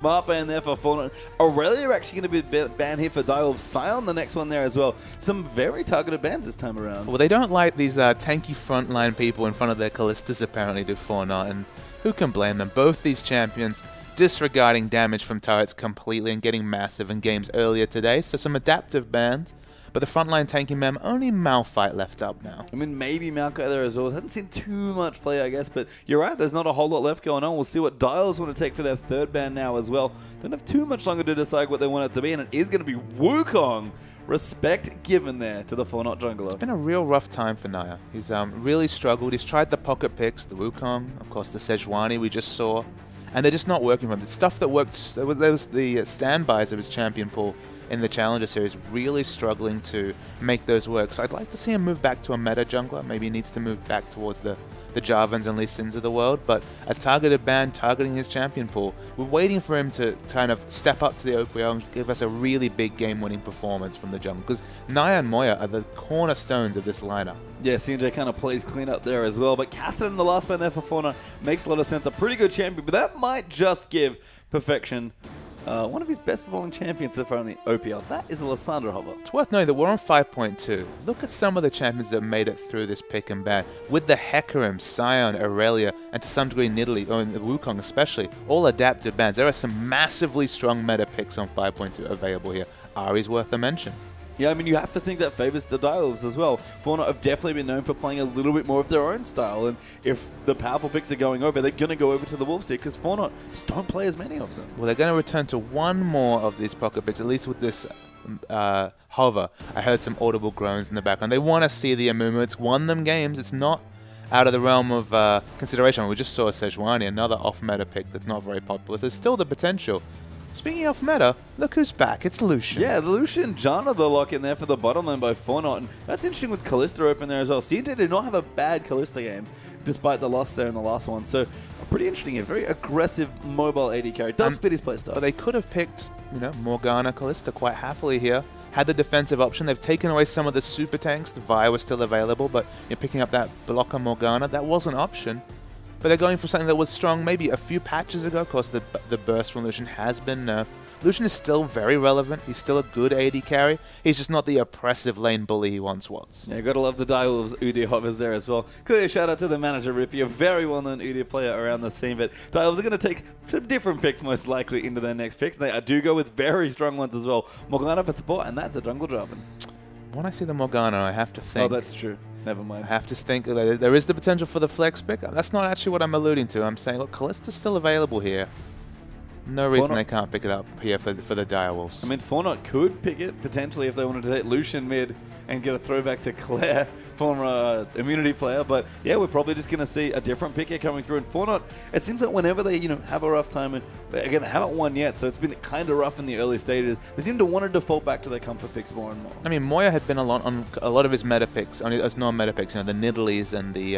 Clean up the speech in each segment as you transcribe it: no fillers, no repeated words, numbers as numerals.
smart ban there for Fortnite. Aurelia are actually going to be banned here for Direwolf. Scion, the next one there as well. Some very targeted bans this time around. Well, they don't like these tanky frontline people in front of their Callistas, apparently, to Fortnite, and who can blame them? Both these champions disregarding damage from turrets completely and getting massive in games earlier today, so some adaptive bans. But the frontline tanking mem, only Malphite left up now. I mean, maybe Malco there as well. Hasn't seen too much play, I guess, but you're right, there's not a whole lot left going on. We'll see what Dials want to take for their third ban now as well. Don't have too much longer to decide what they want it to be, and it is going to be Wukong. Respect given there to the Fortnite jungler. It's been a real rough time for Naya. He's really struggled. He's tried the pocket picks, the Wukong, of course the Sejuani we just saw, and they're just not working for him. The stuff that worked, there was the standbys of his champion pool in the Challenger Series, really struggling to make those work. So I'd like to see him move back to a meta jungler. Maybe he needs to move back towards the Jarvans and Lee Sins of the world, but a targeted ban targeting his champion pool. We're waiting for him to kind of step up to the OPL and give us a really big game-winning performance from the jungle, because Naya and Moya are the cornerstones of this lineup. Yeah, CJ kind of plays clean up there as well, but Cassidy in the last ban there for Fauna makes a lot of sense. A pretty good champion, but that might just give Perfection one of his best performing champions so far in the OPL. That is Lissandra Hover. It's worth noting that we're on 5.2. Look at some of the champions that made it through this pick and ban. With the Hecarim, Scion, Aurelia, and to some degree Nidalee, or the Wukong especially, all adaptive bans. There are some massively strong meta picks on 5.2 available here. Ari's worth a mention. Yeah, I mean, you have to think that favors the Direwolves as well. Fortnite have definitely been known for playing a little bit more of their own style, and if the powerful picks are going over, they're going to go over to the Wolves here, because Fortnite just don't play as many of them. Well, they're going to return to one more of these pocket picks, at least with this hover. I heard some audible groans in the background. They want to see the Amumu. It's won them games. It's not out of the realm of consideration. We just saw a Sejuani, another off-meta pick that's not very popular. So there's still the potential. Speaking of meta, look who's back. It's Lucian. Yeah, Lucian, Janna the lock in there for the bottom lane by Fortnite. And that's interesting with Callista open there as well. CJ did not have a bad Callista game, despite the loss there in the last one. So, pretty interesting here. Very aggressive mobile AD carry. Does fit his playstyle. But they could have picked, Morgana, Callista quite happily here. Had the defensive option. They've taken away some of the super tanks. The Vi was still available, but you're picking up that blocker Morgana. That was an option. But they're going for something that was strong maybe a few patches ago. Of course, the burst from Lucian has been nerfed. Lucian is still very relevant. He's still a good AD carry. He's just not the oppressive lane bully he once was. Yeah, gotta love the Direwolves Udyr hovers there as well. Clearly, shout out to the manager, Rippy, a very well-known Udyr player around the scene. But Direwolves are going to take some different picks most likely into their next picks. They do go with very strong ones as well. Morgana for support, and that's a jungle Jarvan. When I see the Morgana, I have to think. Oh, that's true. Never mind. I have to think there is the potential for the flex pick. That's not actually what I'm alluding to. I'm saying, look, Callista's still available here. No reason they can't pick it up here for the Direwolves. I mean, Fortnite could pick it, potentially, if they wanted to take Lucian mid and get a throwback to Claire, former immunity player. But, yeah, we're probably just going to see a different pick here coming through. And Fortnite, it seems like whenever they, have a rough time, and again, they haven't won yet, so it's been kind of rough in the early stages. They seem to want to default back to their comfort picks more and more. I mean, Moya had been on a lot of his meta picks, as non-meta picks, the Nidalees and the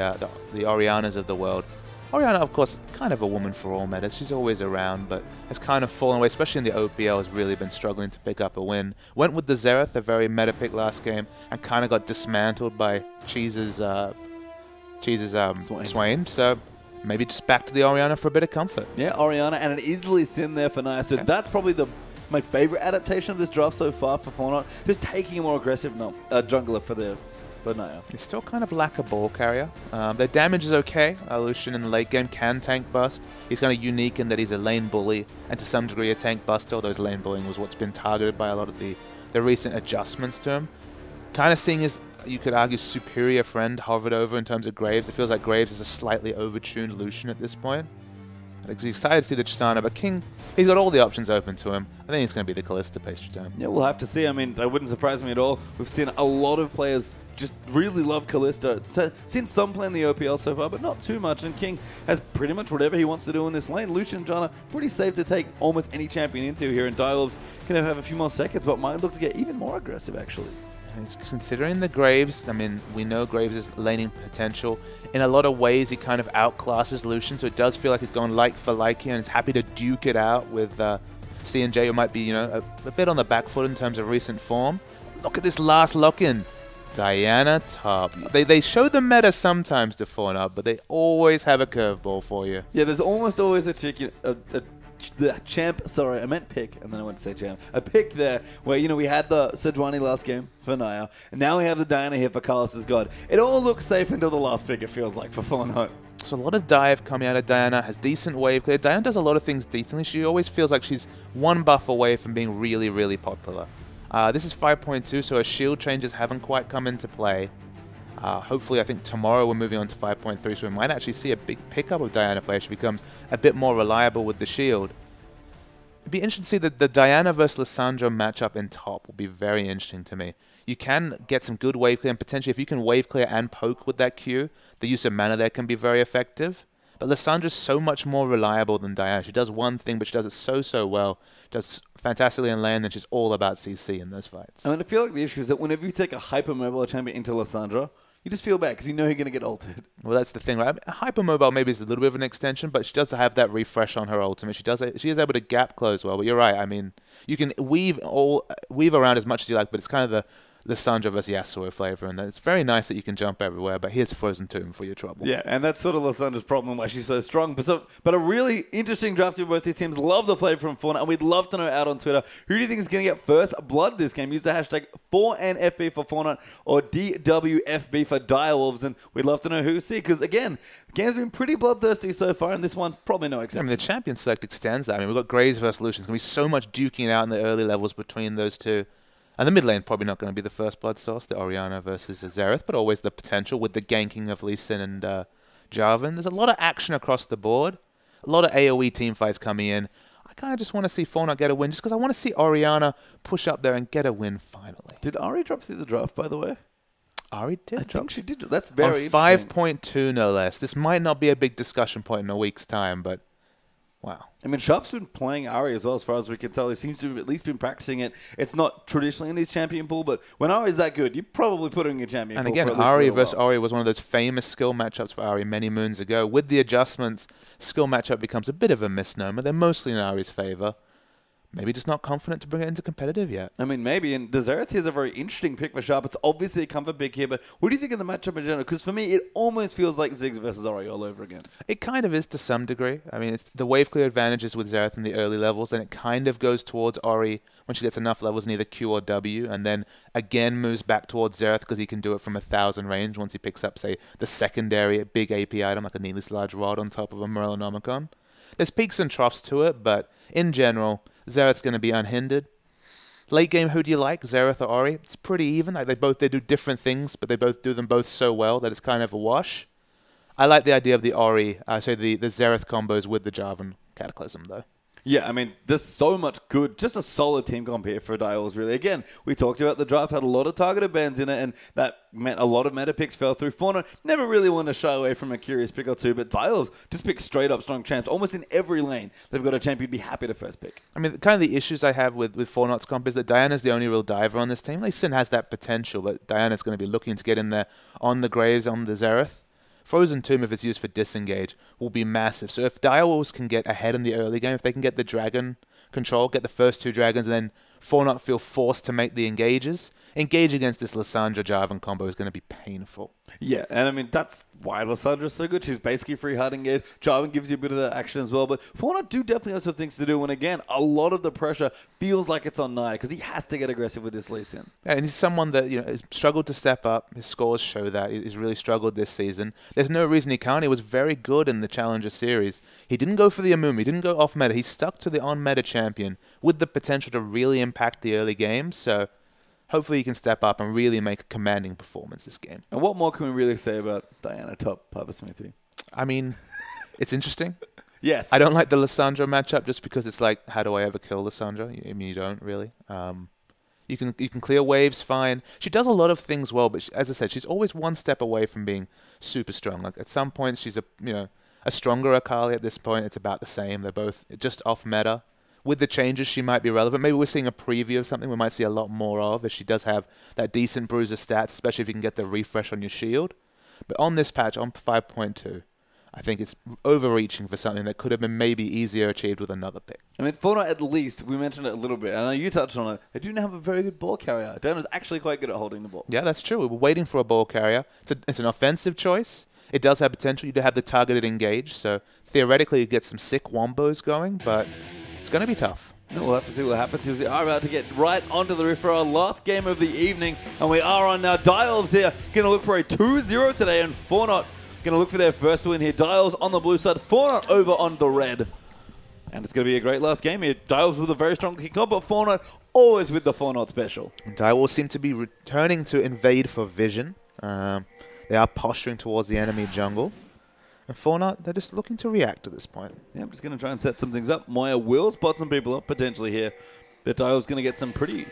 Orianas of the world. Oriana, of course, kind of a woman for all metas. She's always around, but has kind of fallen away, especially in the OPL, has really been struggling to pick up a win. Went with the Xerath, a very meta pick last game, and kind of got dismantled by Cheese's Swain. So maybe just back to the Oriana for a bit of comfort. Yeah, Oriana, and an easily sin there for Naya. So that's probably my favorite adaptation of this draft so far for Fortnite. Just taking a more aggressive jungler for Naya. They still kind of lack a ball carrier. Their damage is okay. Lucian in the late game can tank bust. He's kind of unique in that he's a lane bully and to some degree a tank buster, although his lane bullying was what's been targeted by a lot of the recent adjustments to him. Kind of seeing his, you could argue, superior friend hovered over in terms of Graves. It feels like Graves is a slightly overtuned Lucian at this point. I'm excited to see the Tristana, but King, he's got all the options open to him. I think it's going to be the Callista based return. Yeah, we'll have to see. I mean, that wouldn't surprise me at all. We've seen a lot of players just really love Callista. Seen some play in the OPL so far, but not too much. And King has pretty much whatever he wants to do in this lane. Lucian, Janna, pretty safe to take almost any champion into here. And Direwolves can have a few more seconds, but might look to get even more aggressive, actually. Considering the Graves, I mean, we know Graves' laning potential. In a lot of ways, he kind of outclasses Lucian, so it does feel like he's going like for like here, and he's happy to duke it out with C&J, who might be, a bit on the back foot in terms of recent form. Look at this last lock-in. Diana top. They show the meta sometimes to Fortnite, but they always have a curveball for you. Yeah, there's almost always a chick, a the champ, sorry, I meant pick, and then I went to say champ. A pick there where, you know, we had the Sejuani last game for Naya, and now we have the Diana here for Carlos's God. It all looks safe until the last pick, it feels like, for Fortnite. So a lot of dive coming out of Diana, has decent wave clear. Diana does a lot of things decently. She always feels like she's one buff away from being really, really popular. This is 5.2, so her shield changes haven't quite come into play. Hopefully, I think tomorrow we're moving on to 5.3, so we might actually see a big pickup of Diana play. She becomes a bit more reliable with the shield. It'd be interesting to see that the Diana versus Lissandra matchup in top will be very interesting to me. You can get some good wave clear, and potentially if you can wave clear and poke with that Q, the use of mana there can be very effective. But Lissandra's so much more reliable than Diana. She does one thing, but she does it so well. Does fantastically in lane, and she's all about CC in those fights. I mean, I feel like the issue is that whenever you take a hypermobile champion into Lissandra, you just feel bad because you know you're going to get ulted. Well, that's the thing, right? Hypermobile maybe is a little bit of an extension, but she does have that refresh on her ultimate. She is able to gap close well, but you're right. I mean, you can weave around as much as you like, but it's kind of the Lissandra versus Yasuo flavor, and it's very nice that you can jump everywhere, but here's a Frozen Tomb for your trouble. Yeah, and that's sort of Lissandra's problem, why she's so strong. But a really interesting draft for both these teams. Love the play from Fortnite, and we'd love to know out on Twitter, who do you think is going to get first blood this game? Use the hashtag 4NFB for Fortnite or DWFB for Direwolves, and we'd love to know who. See, because again, the game's been pretty bloodthirsty so far, and this one probably no exception. I mean, the champion select extends that. I mean, we've got Graves versus Lucian. There's going to be so much duking out in the early levels between those two. And the mid lane probably not going to be the first blood source, the Orianna versus Xerath, but always the potential with the ganking of Lee Sin and Jarvan. There's a lot of action across the board, a lot of AoE team fights coming in. I kind of just want to see Fortnite get a win, just because I want to see Orianna push up there and get a win finally. Did Ari drop through the draft, by the way? Ari did. I think she did. That's very interesting. 5.2 no less. This might not be a big discussion point in a week's time, but wow. I mean, Sharp's been playing Ari as well, as far as we can tell. He seems to have at least been practicing it. It's not traditionally in his champion pool, but when Ari's that good, you probably put him in your champion and pool. And again, Ari versus Ari was one of those famous skill matchups for Ari many moons ago. With the adjustments, skill matchup becomes a bit of a misnomer. They're mostly in Ari's favor. Maybe just not confident to bring it into competitive yet. I mean, maybe. And the Xerath here is a very interesting pick for Sharp. It's obviously a comfort pick here, but what do you think of the matchup in general? Because for me, it almost feels like Ziggs versus Ori all over again. It kind of is to some degree. I mean, it's the wave clear advantages with Xerath in the early levels, and it kind of goes towards Ori when she gets enough levels in either Q or W, and then again moves back towards Xerath because he can do it from 1,000 range once he picks up, say, the secondary big AP item like a needless large rod on top of a Morellonomicon. There's peaks and troughs to it, but in general, Xerath's going to be unhindered. Late game, who do you like, Xerath or Ori? It's pretty even. Like they do different things, but they both do them both so well that it's kind of a wash. I like the idea of the Ori, the Xerath combos with the Jarvan Cataclysm, though. Yeah, I mean, there's so much good, just a solid team comp here for Dials, really. Again, we talked about the draft, had a lot of targeted bans in it, and that meant a lot of meta picks fell through. Fortnite never really wanted to shy away from a curious pick or two, but Dials just pick straight up strong champs. Almost in every lane, they've got a champ you'd be happy to first pick. I mean, kind of the issues I have with Fortnite's comp is that Diana's the only real diver on this team. Lee Sin has that potential, but Diana's going to be looking to get in there on the Graves, on the Xerath. Frozen Tomb, if it's used for disengage, will be massive. So if Direwolves can get ahead in the early game, if they can get the dragon control, get the first two dragons, and then Fortnite feel forced to make the engages, engage against this Lissandra Jarvan combo is going to be painful. Yeah, and I mean, that's why Lissandra's so good. She's basically free hard engage. Jarvan gives you a bit of that action as well, but Fortnite do definitely have some things to do, and again, a lot of the pressure feels like it's on Nia, because he has to get aggressive with this Lee Sin. Yeah, and he's someone that has struggled to step up. His scores show that. He's really struggled this season. There's no reason he can't. He was very good in the Challenger Series. He didn't go for the Amumi. He didn't go off meta. He stuck to the on-meta champion with the potential to really impact the early games, so hopefully he can step up and really make a commanding performance this game. And what more can we really say about Diana top Papa Smithy? I mean, it's interesting. Yes. I don't like the Lissandra matchup just because it's like, how do I ever kill Lissandra? I mean, you don't really. You can clear waves fine. She does a lot of things well, but as I said, she's always one step away from being super strong. Like at some points, she's a stronger Akali. At this point, it's about the same. They're both just off meta. With the changes, she might be relevant. Maybe we're seeing a preview of something we might see a lot more of, as she does have that decent bruiser stats, especially if you can get the refresh on your shield. But on this patch, on 5.2, I think it's overreaching for something that could have been maybe easier achieved with another pick. I mean, Fortnite at least, we mentioned it a little bit, and I know you touched on it, they do now have a very good ball carrier. Diana's actually quite good at holding the ball. Yeah, that's true. We were waiting for a ball carrier. It's an offensive choice. It does have potential. You do have the targeted engage, so theoretically get some sick wombos going, but it's going to be tough. No, we'll have to see what happens. We are about to get right onto the riff for our last game of the evening, and we are on now. Dial's here, going to look for a 2-0 today, and Fornot going to look for their first win here. Dial's on the blue side, Fornot over on the red. And it's going to be a great last game here. Dial's with a very strong kick-off, but Fornot always with the Fornot special. Dial seem to be returning to invade for vision. They are posturing towards the enemy jungle. And Fornot, they're just looking to react at this point. Yeah, I'm just going to try and set some things up. Moya will spot some people up potentially here. But Dial's going to get some pretty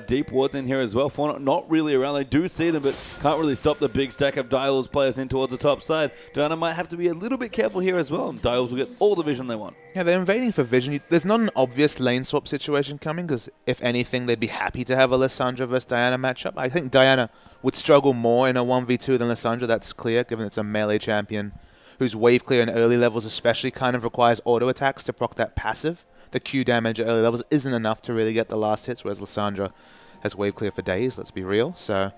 deep wards in here as well. Fornot not really around. They do see them, but can't really stop the big stack of Dial's players in towards the top side. Diana might have to be a little bit careful here as well. Dial's will get all the vision they want. Yeah, they're invading for vision. There's not an obvious lane swap situation coming, because if anything, they'd be happy to have a Lissandra versus Diana matchup. I think Diana would struggle more in a 1v2 than Lissandra. That's clear, given it's a melee champion whose wave clear in early levels especially kind of requires auto attacks to proc that passive. The Q damage at early levels isn't enough to really get the last hits, whereas Lissandra has wave clear for days, let's be real. So,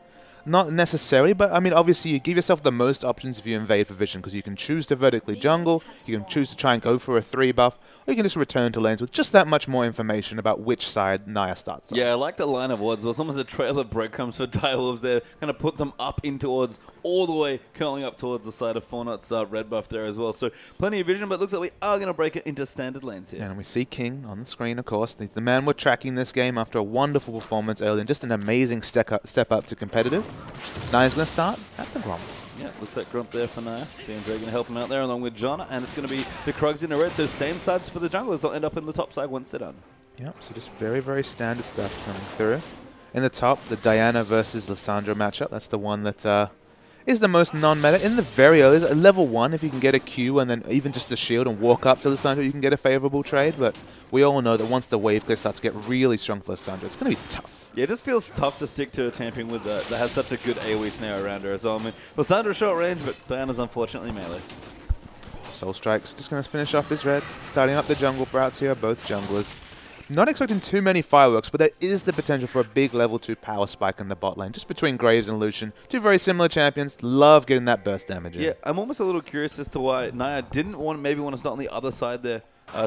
not necessary, but I mean, obviously you give yourself the most options if you invade for vision, because you can choose to vertically jungle, you can choose to try and go for a 3 buff, or you can just return to lanes with just that much more information about which side Naya starts on. Yeah, I like the line of wards. It's almost a trail of breadcrumbs for Direwolves there. Going to put them up in towards, all the way curling up towards the side of Fornot's red buff there as well. So plenty of vision, but it looks like we are going to break it into standard lanes here. Yeah, and we see King on the screen, of course. He's the man we're tracking this game after a wonderful performance early and just an amazing step up to competitive. Naya's going to start at the Gromp. Yeah, looks like Grump there for Naya. CMJ going to help him out there along with John, and it's going to be the Krugs in the red, so same sides for the junglers. They'll end up in the top side once they're done. Yep, so just very, very standard stuff coming through. In the top, the Diana versus Lissandra matchup. That's the one that is the most non-meta. In the very early, level 1, if you can get a Q and then even just a shield and walk up to Lissandra, you can get a favorable trade, but we all know that once the wave clear starts to get really strong for Lissandra, it's going to be tough. Yeah, it just feels tough to stick to a champion with that has such a good AoE snare around her as well. I mean, Lissandra's short range, but Diana's unfortunately melee. Soul Strike's just going to finish off his red. Starting up the jungle routes here, both junglers. Not expecting too many fireworks, but there is the potential for a big level 2 power spike in the bot lane, just between Graves and Lucian. Two very similar champions. Love getting that burst damage in. Yeah, I'm almost a little curious as to why Naya didn't maybe want to start on the other side there.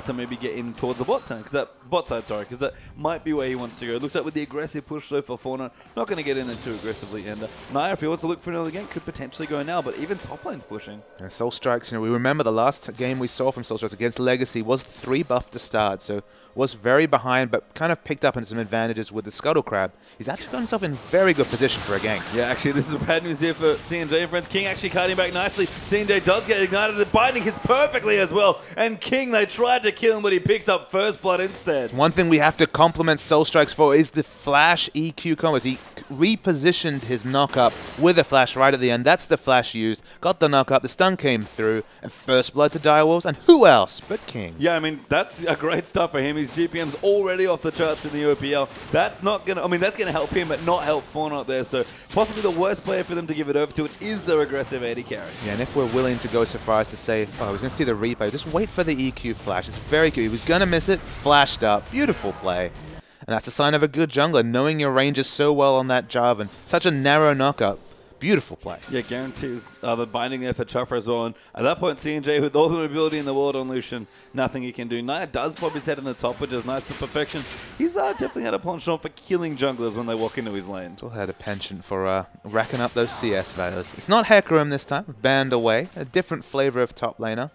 To maybe get in towards the bot side, because that might be where he wants to go. It looks like with the aggressive push though for Fornot, not going to get in there too aggressively. And Naya, if he wants to look for another game, could potentially go now. But even top lane's pushing. And Soul Strikes, we remember the last game we saw from Soul Strikes against Legacy was 3 buff to start, so was very behind, but kind of picked up into some advantages with the Scuttle Crab. He's actually got himself in very good position for a game. Yeah, actually, this is bad news here for CNJ and friends. King actually kiting back nicely. CNJ does get ignited. The binding hits perfectly as well. And King, they tried to kill him, but he picks up first blood instead. One thing we have to compliment Soul Strikes for is the flash EQ combos. He repositioned his knock-up with a flash right at the end. That's the flash used. Got the knock-up. The stun came through. And first blood to Direwolves. And who else but King? Yeah, I mean, that's a great stuff for him. His GPM's already off the charts in the OPL. That's not going to, I mean, that's going to help him, but not help Fornot there. So possibly the worst player for them to give it over to is their aggressive AD carry. Yeah, and if we're willing to go so far as to say, oh, I was going to see the replay, just wait for the EQ flash. It's very good. He was going to miss it, flashed up. Beautiful play. And that's a sign of a good jungler, knowing your ranges so well on that Jarvan. Such a narrow knockup. Beautiful play. Yeah, guarantees the binding there for Chuffer as well. And at that point, CNJ, with all the mobility in the world on Lucian, nothing he can do. Naya does pop his head in the top, which is nice for perfection. He's definitely had a penchant for killing junglers when they walk into his lane. Still had a penchant for racking up those CS values. It's not Hecarim this time, banned away. A different flavor of top laner.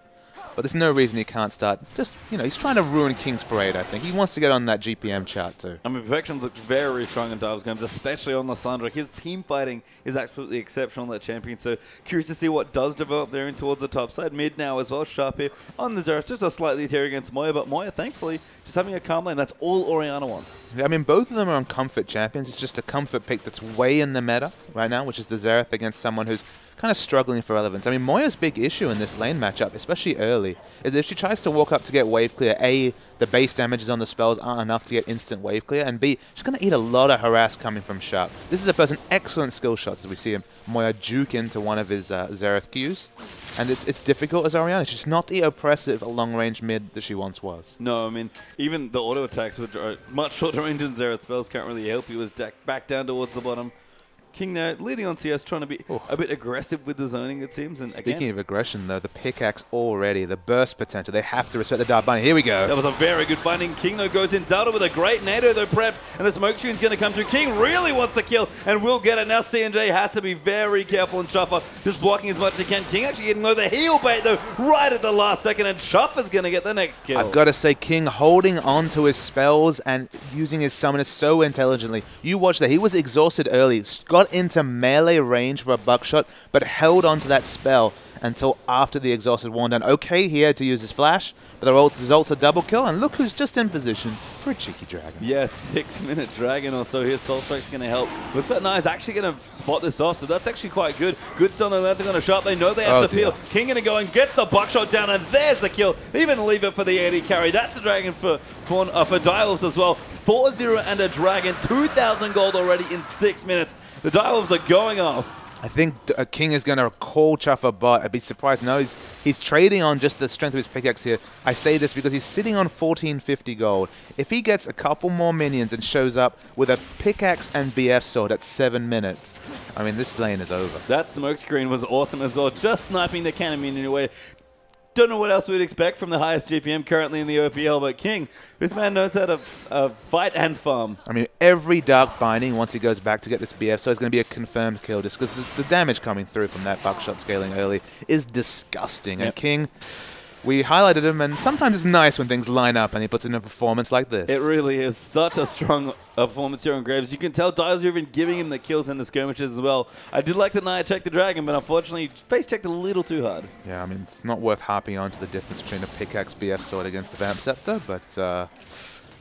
But there's no reason he can't start. Just, he's trying to ruin King's Parade, I think. He wants to get on that GPM chart, too. I mean, Perfection's looked very strong in Dive's games, especially on Lissandra. His team fighting is absolutely exceptional on that champion. So, curious to see what does develop there in towards the top side. Mid now as well, Sharp here on the Zereth. Just a slightly tear against Moya, but Moya, thankfully, just having a calm lane. That's all Orianna wants. Yeah, I mean, both of them are on comfort champions. It's just a comfort pick that's way in the meta right now, which is the Zereth against someone who's kind of struggling for relevance. I mean, Moya's big issue in this lane matchup, especially early, is if she tries to walk up to get wave clear, A, the base damages on the spells aren't enough to get instant wave clear, and B, she's going to eat a lot of harass coming from Sharp. This is a person, excellent skill shots as we see him, Moya juke into one of his Zereth Qs, and it's difficult as Orianna. She's not the oppressive long-range mid that she once was. No, I mean, even the auto attacks, which are much shorter range than Zereth spells, can't really help you as back down towards the bottom. King there leading on CS, trying to be a bit aggressive with the zoning, it seems. And Speaking again, of aggression, though, the pickaxe already, the burst potential. They have to respect the Dark Binding. Here we go. that was a very good binding. King, though, goes in. Zelda with a great NATO, though, prepped. And the smoke screen's going to come through. King really wants the kill and will get it. Now CNJ has to be very careful, and Chuffer just blocking as much as he can. King actually getting low. The heal bait, though, right at the last second, and Chuffer's going to get the next kill. I've got to say, King holding on to his spells and using his summoner so intelligently. You watch that. He was exhausted early, got into melee range for a buckshot, but held on to that spell until after the exhaust had worn down. Okay, he had to use his flash, but the results a double kill, and look who's just in position for a cheeky dragon. Yes, 6-minute dragon or so here. Soul Strike's going to help. Looks like Naya's actually going to spot this off, so that's actually quite good. Good stun on landing on a shot. They know they have to peel. King going to go and gets the buckshot down, and there's the kill. Even leave it for the AD carry. That's a dragon for Direwolves as well. 4-0 and a dragon. 2,000 gold already in 6 minutes. The Direwolves are going off. I think King is going to call Chuffer bot. I'd be surprised. No, he's trading on just the strength of his pickaxe here. I say this because he's sitting on 1450 gold. If he gets a couple more minions and shows up with a pickaxe and BF sword at 7 minutes, I mean, this lane is over. That smoke screen was awesome as well. Just sniping the cannon minion away. Don't know what else we'd expect from the highest GPM currently in the OPL, but King, this man knows how to fight and farm. I mean, every Dark Binding, once he goes back to get this BF, so it's going to be a confirmed kill, just because the damage coming through from that buckshot scaling early is disgusting. Yep. And King, we highlighted him, and sometimes it's nice when things line up and he puts in a performance like this. It really is such a strong performance here on Graves. You can tell Dials are even giving him the kills and the skirmishes as well. I did like that Naya checked the dragon, but unfortunately face checked a little too hard. Yeah, I mean, it's not worth harping on to the difference between a pickaxe BF sword against the Vamp Scepter, but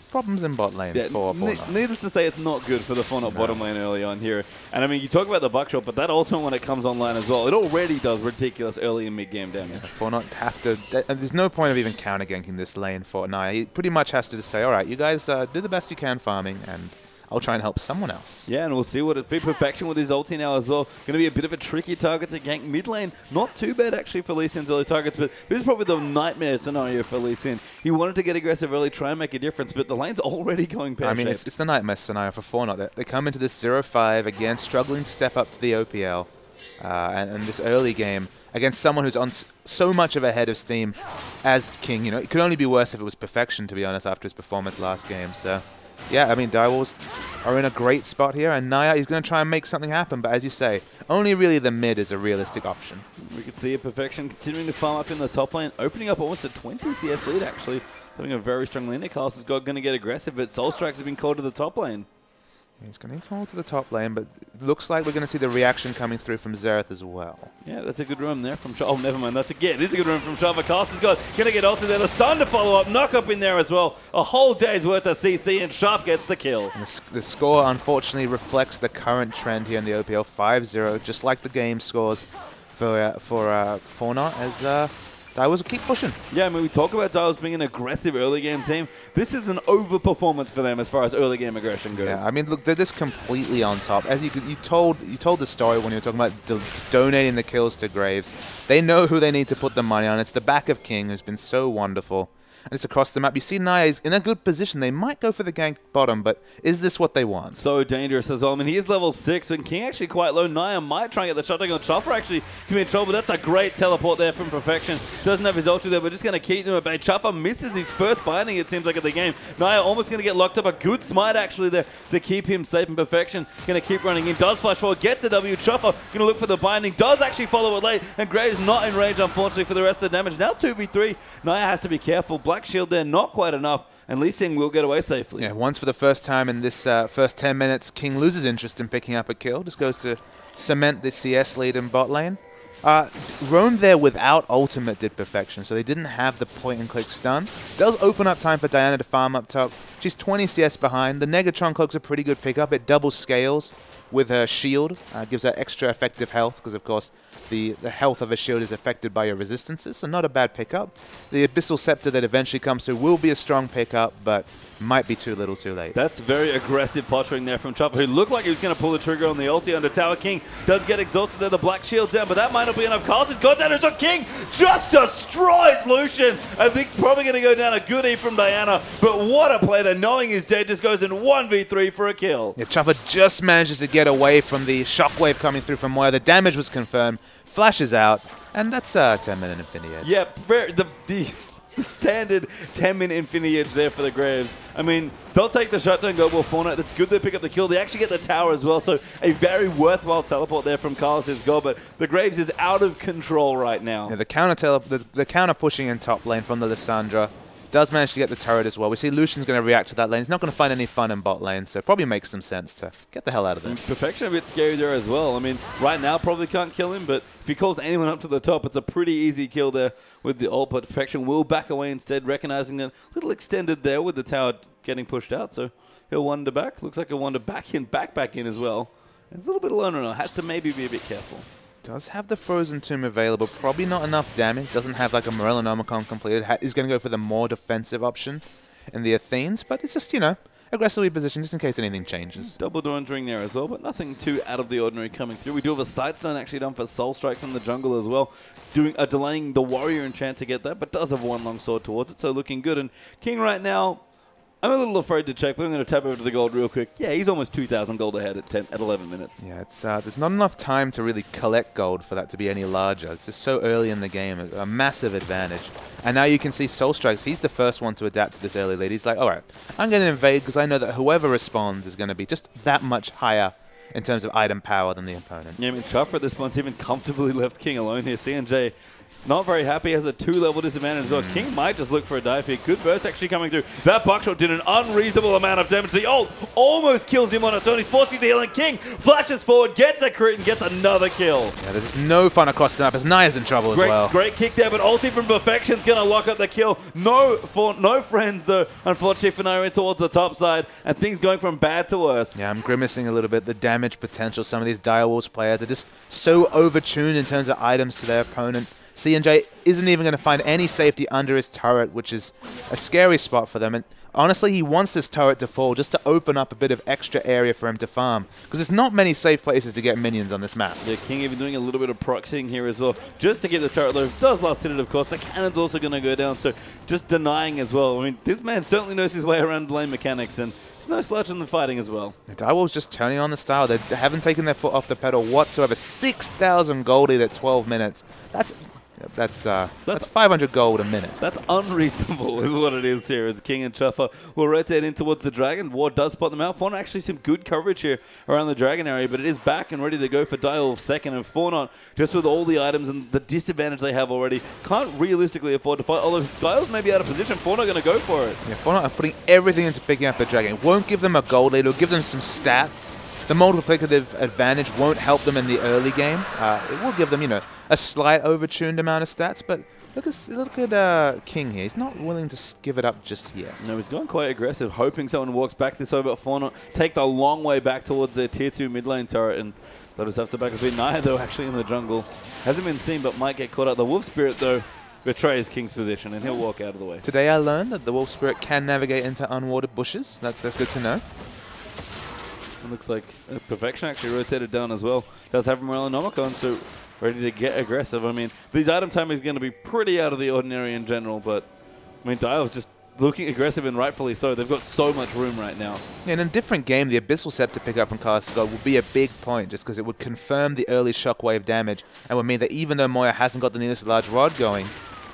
problems in bot lane for Needless to say, it's not good for the 4-0 bottom lane early on here. And I mean, you talk about the buckshot, but that ultimate when it comes online as well, it already does ridiculous early and mid-game damage. Yeah, 4-0 have to... There's no point of even counter-ganking this lane for Naya. He pretty much has to just say, all right, you guys do the best you can farming, and I'll try and help someone else. Yeah, and we'll see what it be. Perfection with his ulti now as well. Going to be a bit of a tricky target to gank mid lane. Not too bad actually for Lee Sin's early targets, but this is probably the nightmare scenario for Lee Sin. He wanted to get aggressive early, try and make a difference, but the lane's already going pear-shaped. I mean, it's the nightmare scenario for 4-0. They come into this 0-5 again, struggling to step up to the OPL, and this early game against someone who's on so much of a head of steam as King. You know, it could only be worse if it was Perfection, to be honest, after his performance last game. So, yeah, I mean, Direwolves are in a great spot here, and Naya is going to try and make something happen, but as you say, only really the mid is a realistic option. We could see a Perfection continuing to farm up in the top lane, opening up almost a 20 CS lead, actually. Having a very strong lane. Carlos is going to get aggressive, but Soul Strikes have been called to the top lane. He's going to call to the top lane, but it looks like we're going to see the reaction coming through from Xerath as well. Yeah, that's a good room there from Oh, never mind. It is a good room from Shava. Carlos is going to get ulted there. The stun to follow up. Knock up in there as well. A whole day's worth of CC, and Sharp gets the kill. And the score, unfortunately, reflects the current trend here in the OPL. 5-0, just like the game scores for 4-0 as... Direwolves keep pushing. Yeah, I mean, we talk about Direwolves being an aggressive early game team. This is an overperformance for them as far as early game aggression goes. Yeah, I mean, look, they're just completely on top. As you told the story when you were talking about donating the kills to Graves. They know who they need to put the money on. It's the back of King, who's been so wonderful. And it's across the map. You see Naya is in a good position. They might go for the gank bottom, but is this what they want? So dangerous as well. I mean, he is level 6, but King actually quite low. Naya might try and get the shot on Chopper actually can be in trouble. That's a great teleport there from Perfection. Doesn't have his ulti there, but just going to keep them at bay. Chopper misses his first binding, it seems like, of the game. Naya almost going to get locked up. A good smite actually there to keep him safe, and Perfection going to keep running in. Does flash forward, gets the W. Chopper going to look for the binding. Does actually follow it late, and Graves not in range, unfortunately, for the rest of the damage. Now 2v3. Naya has to be careful. Black shield there, not quite enough, and Lee Sin will get away safely. Yeah, once for the first time in this first 10 minutes, King loses interest in picking up a kill. Just goes to cement the CS lead in bot lane. Roamed there without ultimate did Perfection, so they didn't have the point-and-click stun. Does open up time for Diana to farm up top. She's 20 CS behind. The Negatron Cloak's a pretty good pickup. It double scales with her shield. Gives her extra effective health, because of course the health of a shield is affected by your resistances, so not a bad pickup. The Abyssal Scepter that eventually comes through will be a strong pickup, but might be too little too late. That's very aggressive posturing there from Chopper, who looked like he was going to pull the trigger on the ulti under tower. King does get exhausted there, the black shield down, but that might not be enough. Carl's got down, so King just destroys Lucian. I think it's probably going to go down a goodie from Diana, but what a play there, knowing he's dead, just goes in 1v3 for a kill. Yeah, Chopper just manages to get away from the shockwave coming through from Moya. The damage was confirmed, flashes out, and that's a 10-minute Infinity Edge. Yeah, the standard 10-minute Infinity Edge there for the Graves. I mean, they'll take the shutdown, go well Fortnite. That's good they pick up the kill. They actually get the tower as well, so a very worthwhile teleport there from Carlos' goal, but the Graves is out of control right now. Yeah, the counter pushing in top lane from the Lissandra does manage to get the turret as well. We see Lucian's going to react to that lane. He's not going to find any fun in bot lane, so it probably makes some sense to get the hell out of there. Perfection a bit scary there as well. I mean, right now probably can't kill him, but if he calls anyone up to the top, it's a pretty easy kill there with the ult, but Perfection will back away instead, recognizing that a little extended there with the tower getting pushed out, so he'll wander back. Looks like he'll wander back in as well. He's a little bit alone now. Has to maybe be a bit careful. Does have the Frozen Tomb available. Probably not enough damage. Doesn't have like a Morellonomicon completed. Is going to go for the more defensive option in the Athenes, but it's just, you know, aggressively positioned just in case anything changes. Double Dawn's Ring there as well, but nothing too out of the ordinary coming through. We do have a Sightstone actually done for Soul Strikes in the jungle as well, delaying the Warrior enchant to get that, but does have one long sword towards it, so looking good. And King right now, I'm a little afraid to check, but I'm going to tap over to the gold real quick. Yeah, he's almost 2,000 gold ahead at 11 minutes. Yeah, it's there's not enough time to really collect gold for that to be any larger. It's just so early in the game, a massive advantage. And now you can see Soul Strikes, he's the first one to adapt to this early lead. He's like, all right, I'm going to invade because I know that whoever responds is going to be just that much higher in terms of item power than the opponent. Yeah, I mean, Chopper at this point even comfortably left King alone here. CNJ not very happy, has a 2-level disadvantage as well. King might just look for a dive here. Good burst actually coming through. That buckshot did an unreasonable amount of damage. The ult almost kills him on its own. He's forcing to heal, and King flashes forward, gets a crit, and gets another kill. Yeah, there's no fun across the map as Naya's in trouble as well. Great kick there, but ulti from Perfection's going to lock up the kill. No friends, though, unfortunately, for Naya towards the top side, and things going from bad to worse. Yeah, I'm grimacing a little bit. The damage potential, some of these Direwolves players, they're just so overtuned in terms of items to their opponent. CNJ isn't even going to find any safety under his turret, which is a scary spot for them. And honestly, he wants this turret to fall just to open up a bit of extra area for him to farm, because there's not many safe places to get minions on this map. Yeah, King even doing a little bit of proxying here as well, just to get the turret low. Does last hit it, of course. The cannon's also going to go down, so just denying as well. I mean, this man certainly knows his way around lane mechanics, and he's no slouch in the fighting as well. The Direwolves just turning on the style. They haven't taken their foot off the pedal whatsoever. 6,000 gold at 12 minutes. That's 500 gold a minute. That's unreasonable is what it is here as King and Chuffer will rotate in towards the Dragon. Ward does spot them out. Fauna actually some good coverage here around the Dragon area, but it is back and ready to go for Direwolf second. And Fauna, just with all the items and the disadvantage they have already, can't realistically afford to fight. Although Direwolf may be out of position, Fauna going to go for it. Yeah, Fauna are putting everything into picking up the Dragon. It won't give them a gold lead. It'll give them some stats. The multiplicative advantage won't help them in the early game. It will give them, you know, a slight overtuned amount of stats, but look at King here. He's not willing to give it up just yet. No, he's gone quite aggressive, hoping someone walks back this way, but Fauna take the long way back towards their tier 2 mid lane turret, and they'll just have to back a bit. Naya, though, actually in the jungle. Hasn't been seen, but might get caught out. The Wolf Spirit, though, betrays King's position, and he'll walk out of the way. Today I learned that the Wolf Spirit can navigate into unwatered bushes. That's good to know. It looks like Perfection actually rotated down as well. Does have Morellonomicon, so ready to get aggressive. I mean, these item timing is going to be pretty out of the ordinary in general, but I mean, Dial's just looking aggressive, and rightfully so. They've got so much room right now. Yeah, in a different game, the Abyssal Scepter pick up from Carlos' God would be a big point, just because it would confirm the early shockwave damage, and would mean that even though Moya hasn't got the nearest large rod going,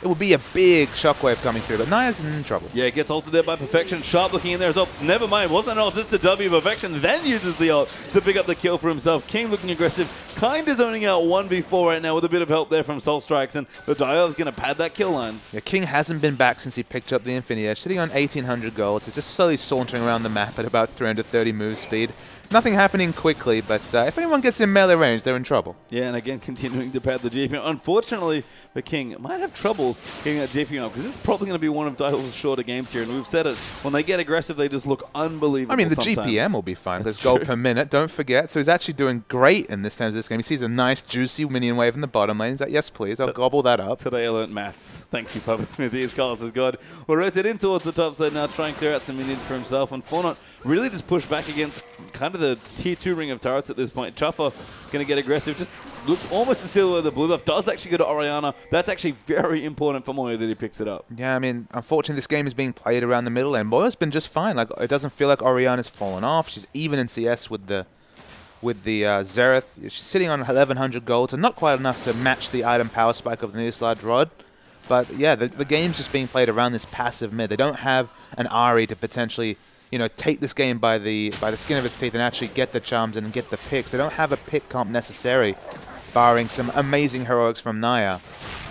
it will be a big shockwave coming through, but Naya's in trouble. Yeah, gets ulted there by Perfection. Sharp looking in there as well. Never mind, wasn't an ult, just a W. Perfection then uses the ult to pick up the kill for himself. King looking aggressive, kind of zoning out 1v4 right now with a bit of help there from Soul Strikes, and the Dio is going to pad that kill line. Yeah, King hasn't been back since he picked up the Infinity Edge, sitting on 1,800 gold. He's just slowly sauntering around the map at about 330 move speed. Nothing happening quickly, but if anyone gets in melee range, they're in trouble. Yeah, and again, continuing to pad the GP. Unfortunately, the King might have trouble careful getting that DP up, because this is probably going to be one of Direwolf's shorter games here, and we've said it. When they get aggressive, they just look unbelievable. I mean, the sometimes. GPM will be fine. That's There's gold per minute, don't forget. So he's actually doing great in this terms of this game. He sees a nice, juicy minion wave in the bottom lane. He's like, yes, please, I'll gobble that up. Today I learnt maths. Thank you, Papa Smithy. His Carlos is good. We'll rotate in towards the top side now, try and clear out some minions for himself, and Fortnite really just push back against kind of the tier 2 ring of turrets at this point. Chuffer going to get aggressive, just looks almost to steal the blue buff, does actually go to Orianna. That's actually very important for Moya that he picks it up. Yeah, I mean, unfortunately this game is being played around the middle lane. Moya's been just fine. Like, it doesn't feel like Orianna's fallen off. She's even in CS with the Xerath. She's sitting on 1100 gold, so not quite enough to match the item power spike of the Neoslide Rod. But yeah, the game's just being played around this passive mid. They don't have an Ahri to potentially, you know, take this game by the skin of its teeth and actually get the charms and get the picks. They don't have a pick comp necessary, barring some amazing heroics from Naya.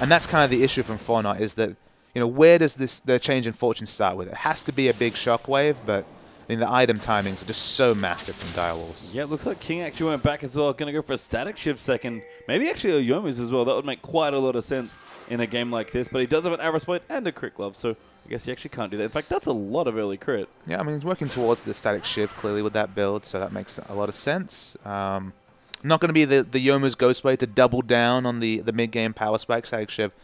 And that's kind of the issue from Fortnite, is that, you know, where does the change in fortune start with? It has to be a big shockwave, but I mean, the item timings are just so massive from Direwolves. Yeah, it looks like King actually went back as well. Going to go for a static shift second. Maybe actually a Yomu's as well. That would make quite a lot of sense in a game like this. But he does have an arrow split and a crit glove, so I guess he actually can't do that. In fact, that's a lot of early crit. Yeah, I mean, he's working towards the static shift clearly with that build, so that makes a lot of sense. Not going to be the Yomu's Ghostblade to double down on the mid-game power spike static shift.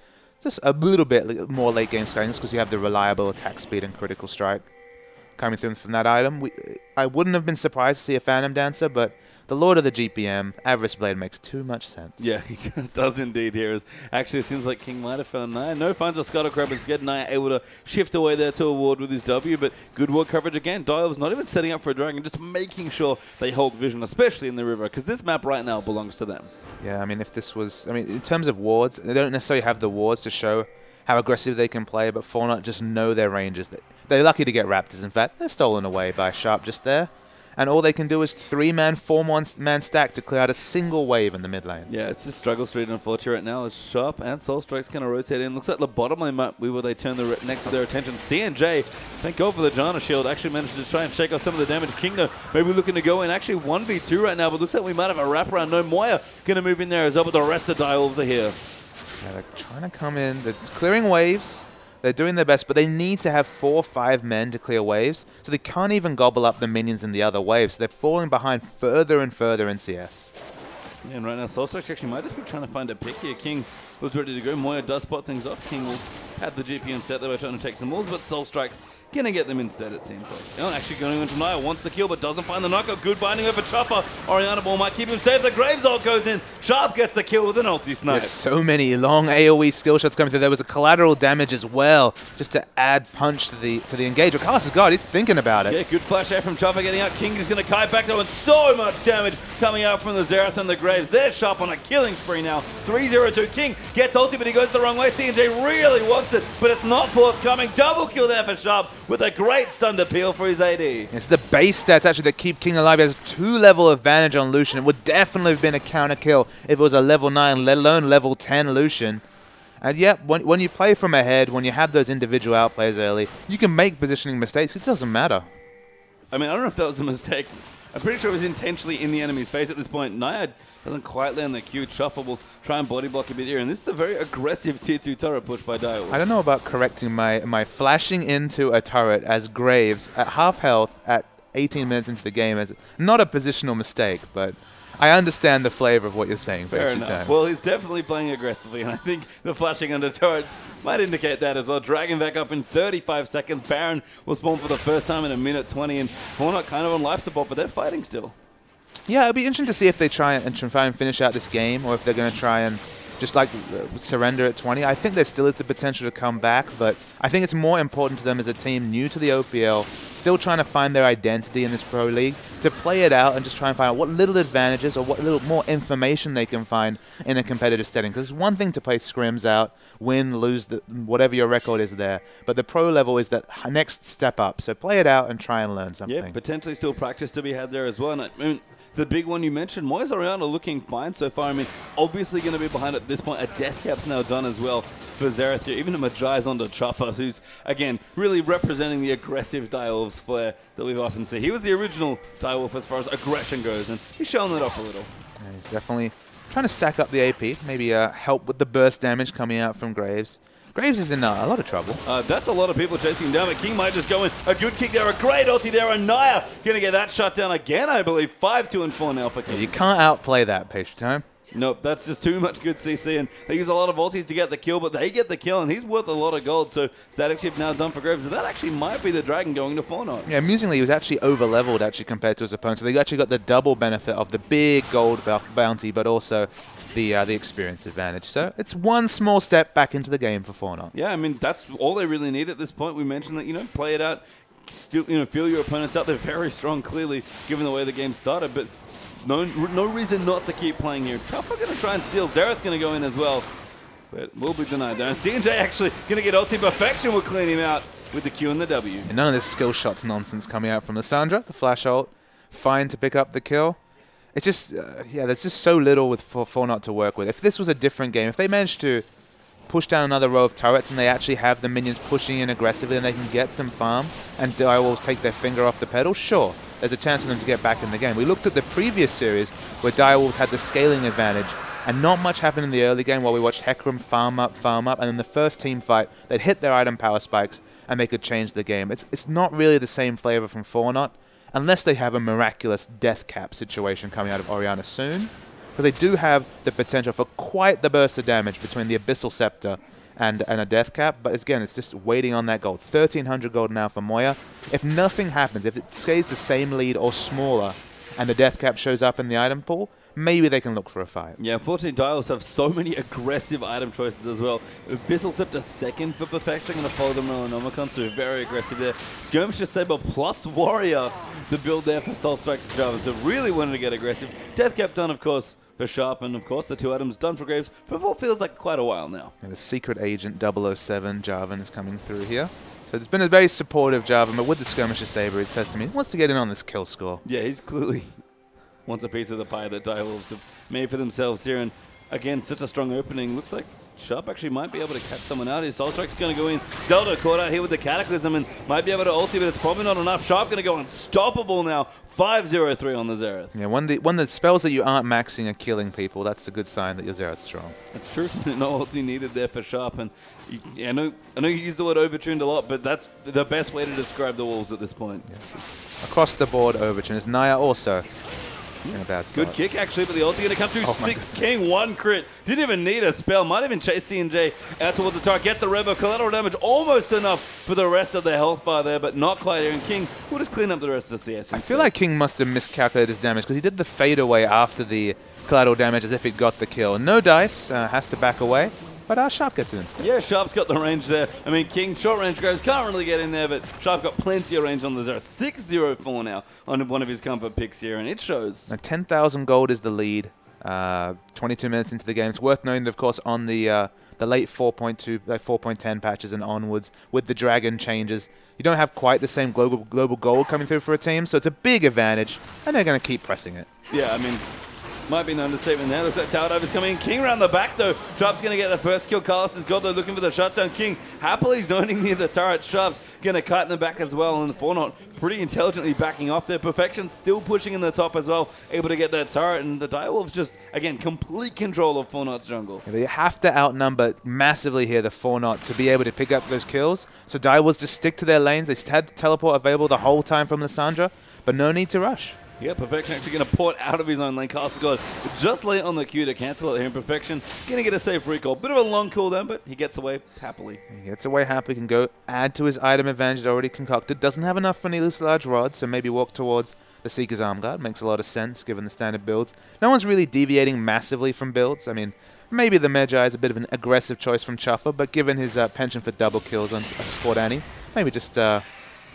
Just a little bit more late-game scaling, just because you have the reliable attack speed and critical strike coming through from that item. I wouldn't have been surprised to see a Phantom Dancer, but the Lord of the GPM, Avarice Blade, makes too much sense. Yeah, he does indeed here. Actually, it seems like King might have found Naya. No, finds a Scuttle Crab instead. Naya able to shift away there to a ward with his W, but good ward coverage again. Direwolf's not even setting up for a dragon, just making sure they hold vision, especially in the river, because this map right now belongs to them. Yeah, I mean, if this was... I mean, in terms of wards, they don't necessarily have the wards to show how aggressive they can play, but Fortnite just know their ranges. They're lucky to get Raptors, in fact. They're stolen away by Sharp just there. And all they can do is 3-man, 4-man stack to clear out a single wave in the mid lane. Yeah, it's just Struggle Street, unfortunately, right now. As Sharp and Soul Strike's going to rotate in. Looks like the bottom lane map where they turn next to their attention. CNJ, thank God for the Janna Shield, actually managed to try and shake off some of the damage. Kingdom maybe looking to go in. Actually 1v2 right now, but looks like we might have a wraparound. No, Moya going to move in there as well, but the rest of the Direwolves are here. Yeah, they're trying to come in. They're clearing waves. They're doing their best, but they need to have 4 or 5 men to clear waves, so they can't even gobble up the minions in the other waves. So they're falling behind further and further in CS. Yeah, and right now Soulstrike actually might just be trying to find a pick here. King was ready to go. Moya does spot things off. King will have the GPM set. They were trying to take some walls, but Soulstrike's going to get them instead, it seems like. You know, actually going into Naya, wants the kill, but doesn't find the knockout. Good binding over Chopper. Orianna Ball might keep him safe. The Graves ult goes in. Sharp gets the kill with an ulti snipe. There's so many long AoE skill shots coming through. There was a collateral damage as well, just to add punch to the engage. But Carlos is God, he's thinking about it. Yeah, good flash there from Chopper getting out. King is going to kite back though, and so much damage coming out from the Xerath and the Graves. They're Sharp on a killing spree now. 3-0-2. King gets ulti, but he goes the wrong way. CNJ really wants it, but it's not forthcoming. Double kill there for Sharp with a great stunned appeal for his AD. It's the base stats actually that keep King alive. He has 2-level advantage on Lucian. It would definitely have been a counter kill if it was a level 9, let alone level 10 Lucian. And yeah, when you play from ahead, when you have those individual outplays early, you can make positioning mistakes. It doesn't matter. I mean, I don't know if that was a mistake. I'm pretty sure it was intentionally in the enemy's face at this point. Naya doesn't quite land the Q. Shuffle will try and body block a bit here. And this is a very aggressive tier 2 turret push by Direwolf. I don't know about correcting my flashing into a turret as Graves at half health at 18 minutes into the game as not a positional mistake, but I understand the flavor of what you're saying. Fair enough. Well, he's definitely playing aggressively, and I think the flashing under turret might indicate that as well. Dragging back up in 35 seconds. Baron will spawn for the first time in a minute 20, and Fortnite kind of on life support, but they're fighting still. Yeah, it'll be interesting to see if they try and finish out this game, or if they're going to try and just like surrender at 20. I think there still is the potential to come back, but I think it's more important to them as a team new to the OPL, still trying to find their identity in this Pro League, to play it out and just try and find out what little advantages or what little more information they can find in a competitive setting. Because it's one thing to play scrims out, win, lose, whatever your record is there, but the pro level is that next step up. So play it out and try and learn something. Yeah, potentially still practice to be had there as well. And I mean, the big one you mentioned, Moya's Orianna looking fine so far. I mean, obviously going to be behind at this point. A death cap's now done as well for Xerath here. Even a Majai's onto Chuffer, who's, again, really representing the aggressive Direwolf's flair that we've often seen. He was the original Direwolf as far as aggression goes, and he's showing it off a little. Yeah, he's definitely trying to stack up the AP, maybe help with the burst damage coming out from Graves. Graves is in a lot of trouble. That's a lot of people chasing him down, but King might just go in. A good kick there, a great ulti there, and Naya going to get that shut down again, I believe. 5-2 and 4 now for King. Yeah, you can't outplay that, Patron. Nope, that's just too much good CC, and they use a lot of ultis to get the kill, but they get the kill, and he's worth a lot of gold, so static shift now done for Graves, but that actually might be the Dragon going to 4-0. Yeah, amusingly, he was actually over-leveled actually compared to his opponent, so they actually got the double benefit of the big gold bounty, but also the experience advantage. So it's one small step back into the game for 4-0. Yeah, I mean, that's all they really need at this point. We mentioned that, play it out, still, feel your opponents out. They're very strong, clearly, given the way the game started, but no reason not to keep playing here. Tough are going to try and steal. Xerath's going to go in as well, but will be denied there. And CNJ actually going to get ulti. Perfection will clean him out with the Q and the W. And none of this skill shots nonsense coming out from Lissandra. The flash ult, fine to pick up the kill. It's just, yeah, there's just so little for 4-0 to work with. If this was a different game, if they managed to push down another row of turrets and they actually have the minions pushing in aggressively and they can get some farm and Direwolves take their finger off the pedal, sure, there's a chance for them to get back in the game. We looked at the previous series where Direwolves had the scaling advantage and not much happened in the early game while we watched Hecarim farm up, and in the first team fight, they'd hit their item power spikes and they could change the game. It's not really the same flavor from 4-0 unless they have a miraculous death cap situation coming out of Orianna soon, because they do have the potential for quite the burst of damage between the Abyssal Scepter and a death cap, but again, it's just waiting on that gold. 1,300 gold now for Moya. If nothing happens, if it stays the same lead or smaller, and the death cap shows up in the item pool, maybe they can look for a fight. Yeah, unfortunately, Dials have so many aggressive item choices as well. Abyssal Scepter second for Perfection, going to follow the Melanomicon, so very aggressive there. Skirmisher Saber plus Warrior, the build there for Soul Strikes Java, so really wanted to get aggressive. Death cap done, of course, for Sharp, and of course the two items done for Graves for what feels like quite a while now. And the Secret Agent 007 Jarvan is coming through here. So it's been a very supportive Jarvan, but with the Skirmisher Saber, it says to me, he wants to get in on this kill score. Yeah, he's clearly wants a piece of the pie that Direwolves have made for themselves here, and again, such a strong opening. Looks like Sharp actually might be able to catch someone out here. Soul Strike's going to go in. Zelda caught out here with the Cataclysm and might be able to ulti, but it's probably not enough. Sharp going to go unstoppable now. 5-0-3 on the Xerath. Yeah, when the spells that you aren't maxing are killing people, that's a good sign that your Xerath's strong. That's true. No ulti needed there for Sharp, and I know you use the word overtuned a lot, but that's the best way to describe the Wolves at this point. Yes, across the board overtuned. Is Naya also in a bad spot? Good kick, actually, but the ulti going to come through. King, one crit. Didn't even need a spell. Might even chase C&J out towards the turret. Gets the Revo. Collateral damage almost enough for the rest of the health bar there, but not quite here. And King will just clean up the rest of the CS. I feel like King must have miscalculated his damage because he did the fade away after the collateral damage as if he'd got the kill. No dice. Has to back away. But Sharp gets it instead. Yeah, Sharp's got the range there. I mean, King, short range Graves can't really get in there, but Sharp got plenty of range on the 0. 6-0-4 now on one of his comfort picks here, and it shows. Now 10,000 gold is the lead. 22 minutes into the game. It's worth noting, of course, on the late 4.2, 4.10 patches and onwards with the Dragon changes, you don't have quite the same global gold coming through for a team, so it's a big advantage, and they're going to keep pressing it. Yeah, I mean, might be an understatement there. Looks like Tower Diver's coming in. King around the back, though. Sharp's going to get the first kill. Carlos has got there looking for the shutdown. King happily zoning near the turret. Sharp's going to kite in the back as well. And the 4-0 pretty intelligently backing off there. Perfection still pushing in the top as well. Able to get that turret. And the Direwolves just, again, complete control of 4-0's jungle. Yeah, they have to outnumber massively here, the 4-0, to be able to pick up those kills. So Direwolves just stick to their lanes. They had teleport available the whole time from Lissandra, but no need to rush. Yeah, Perfection actually going to port out of his own lane. Castle got just late on the queue to cancel it here. Perfection going to get a safe recall. Bit of a long cooldown, but he gets away happily. He gets away happily, can go add to his item advantage already concocted. Doesn't have enough for Needless Large Rod, so maybe walk towards the Seeker's Arm Guard. Makes a lot of sense given the standard builds. No one's really deviating massively from builds. I mean, maybe the Magi is a bit of an aggressive choice from Chuffer, but given his penchant for double kills on support Annie, maybe just an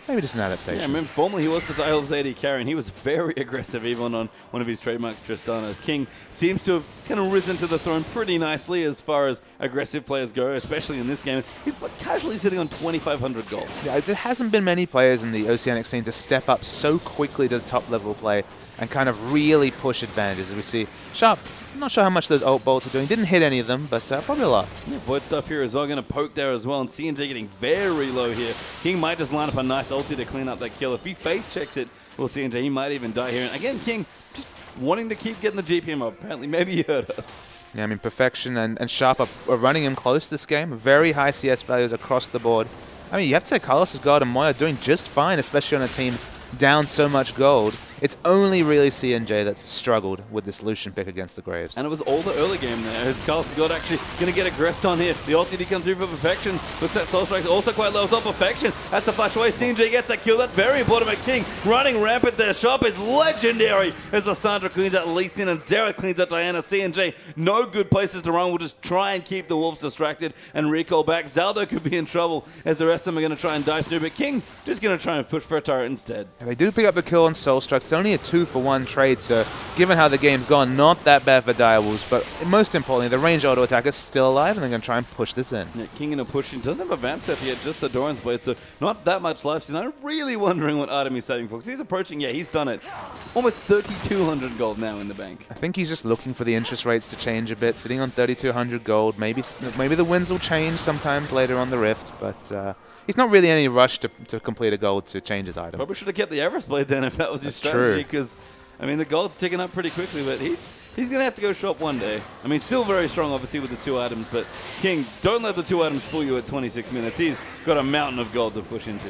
adaptation. Yeah, I remember formerly he was the Direwolves AD carry, and he was very aggressive even on one of his trademarks, Tristana. King seems to have kind of risen to the throne pretty nicely as far as aggressive players go, especially in this game. He's casually sitting on 2,500 gold. Yeah, there hasn't been many players in the Oceanic scene to step up so quickly to the top level play and kind of really push advantages. As we see Sharp, I'm not sure how much those ult bolts are doing. Didn't hit any of them, but probably a lot. Yeah, Void stuff here as well. Going to poke there as well. And C&J getting very low here. King might just line up a nice ulti to clean up that kill. If he face checks it, well, C&J, he might even die here. And again, King just wanting to keep getting the GPM up. Apparently, maybe he heard us. Yeah, I mean, Perfection and Sharp are running him close this game. Very high CS values across the board. I mean, you have to say Carlos' God and Moya are doing just fine, especially on a team down so much gold. It's only really CNJ that's struggled with this Lucian pick against the Graves. And it was all the early game there. As Carlos' God actually going to get aggressed on here. The ulti comes through for Perfection. Looks like Soul Strike's also quite low. It's all Perfection. That's the flash away. CNJ gets that kill. That's very important. But King running rampant there. Sharp is legendary as Lissandra cleans out Lee Sin and Xerath cleans out Diana. CNJ, no good places to run. We'll just try and keep the Wolves distracted and recall back. Zaldo could be in trouble as the rest of them are going to try and dive through. But King just going to try and push for a turret instead. And they do pick up the kill on Soul Strike. It's only a 2-for-1 trade, so given how the game's gone, not that bad for Direwolves, but most importantly, the range auto attack is still alive, and they're going to try and push this in. Yeah, King in a pushing. Doesn't have a vamp set yet, just the Doran's Blade, so not that much life. So I'm really wondering what Artem is setting for, because he's approaching, yeah, he's done it. Almost 3,200 gold now in the bank. I think he's just looking for the interest rates to change a bit, sitting on 3,200 gold. Maybe the wins will change sometimes later on the Rift, but he's not really in any rush to complete a gold to change his item. Probably should have kept the Everest Blade then if that was his strategy, because I mean, the gold's ticking up pretty quickly, but he's going to have to go shop one day. I mean, still very strong, obviously, with the 2 items, but King, don't let the 2 items fool you at 26 minutes. He's got a mountain of gold to push into.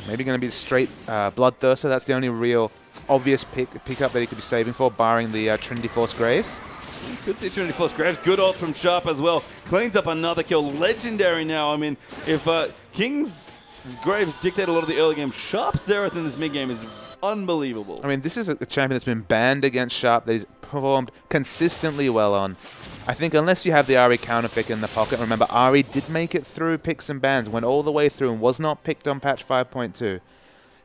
Maybe going to be straight Bloodthirster. That's the only real obvious pickup that he could be saving for, barring the Trinity Force Graves. Could see Trinity Force Graves. Good ult from Sharp as well. Cleans up another kill. Legendary now. I mean, if King's Graves dictate a lot of the early game, Sharp Xerath in this mid-game is unbelievable. I mean, this is a champion that's been banned against Sharp, that he's performed consistently well on. I think unless you have the Ahri counter pick in the pocket, remember Ahri did make it through picks and bans, went all the way through and was not picked on patch 5.2. If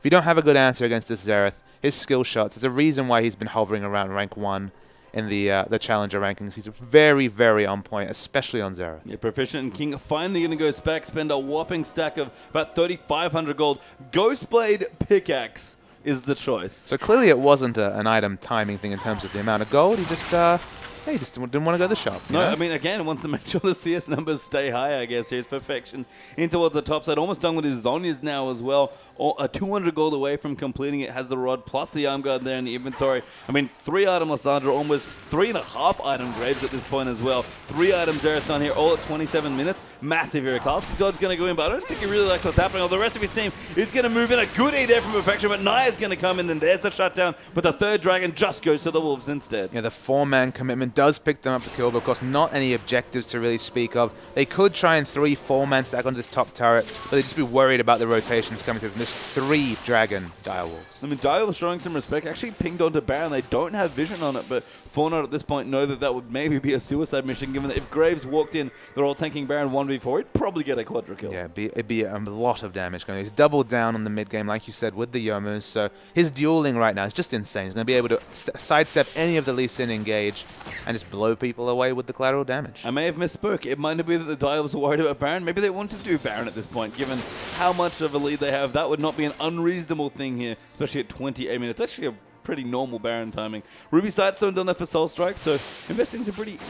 you don't have a good answer against this Xerath, his skill shots, there's a reason why he's been hovering around rank 1 in the Challenger rankings. He's very, very on point, especially on Xerath. Yeah, Proficient and King finally going to go spec, spend a whopping stack of about 3,500 gold. Ghostblade Pickaxe is the choice. So clearly it wasn't an item timing thing in terms of the amount of gold. He just didn't want to go to the shop. No, I mean, again, wants to make sure the CS numbers stay high, I guess. Here's Perfection in towards the top side. Almost done with his Zhonya's now as well. A 200 gold away from completing it. Has the rod plus the arm guard there in the inventory. I mean, 3 item Lissandra, almost 3.5 item Graves at this point as well. 3 items Xerath done here, all at 27 minutes. Massive here. Carlos' God's going to go in, but I don't think he really likes what's happening. All the rest of his team is going to move in. A good E there from Perfection, but Naya's going to come in, and there's the shutdown. But the 3rd Dragon just goes to the Wolves instead. Yeah, the 4-man commitment does pick them up the kill, but of course not any objectives to really speak of. They could try and 3-4-man stack onto this top turret, but they'd just be worried about the rotations coming through from this 3 Dragon Direwolves. I mean, Direwolves showing some respect. Actually pinged onto Baron. They don't have vision on it, but Fortnite at this point know that that would maybe be a suicide mission, given that if Graves walked in, they're all tanking Baron 1v4, he'd probably get a quadra kill. Yeah, it'd be a lot of damage going. He's doubled down on the mid game, like you said, with the Yomus, so his dueling right now is just insane. He's going to be able to sidestep any of the Lee Sin engage and just blow people away with the collateral damage. I may have misspoke. It might not be that the Direwolves are worried about Baron. Maybe they want to do Baron at this point, given how much of a lead they have. That would not be an unreasonable thing here, especially at 28 minutes. Actually a pretty normal Baron timing. Ruby Sightstone done that for Soul Strike, so investing some pretty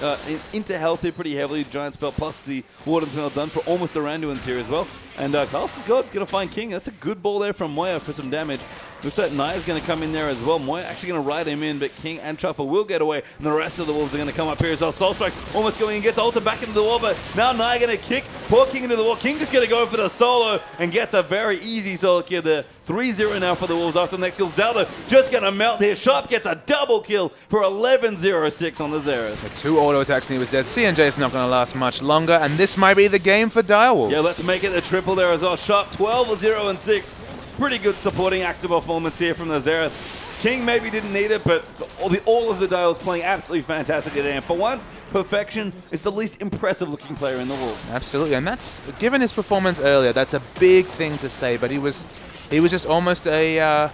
into health here pretty heavily. Giant Spell plus the Warden Spell done for almost the Randuins here as well. And Carlos' God's going to find King. That's a good ball there from Moya for some damage. Looks like Naya's going to come in there as well. Moya actually going to ride him in, but King and Chuffer will get away, and the rest of the Wolves are going to come up here as well. Soul Strike almost going and gets ulted back into the wall, but now Naya going to kick poor King into the wall. King just going to go for the solo and gets a very easy solo kill there. 3-0 now for the Wolves after the next kill. Zelda just going to melt here. Sharp gets a double kill for 11-0-6 on the Xerath. The 2 auto attacks and he was dead. CNJ is not going to last much longer, and this might be the game for Direwolves. Yeah, let's make it a triple there as well. Sharp 12-0-6. Pretty good supporting active performance here from the Xerath. King maybe didn't need it, but all of the Dials playing absolutely fantastic today. And for once, Perfection is the least impressive looking player in the Wolves. Absolutely, and that's, given his performance earlier, that's a big thing to say, but he was just almost a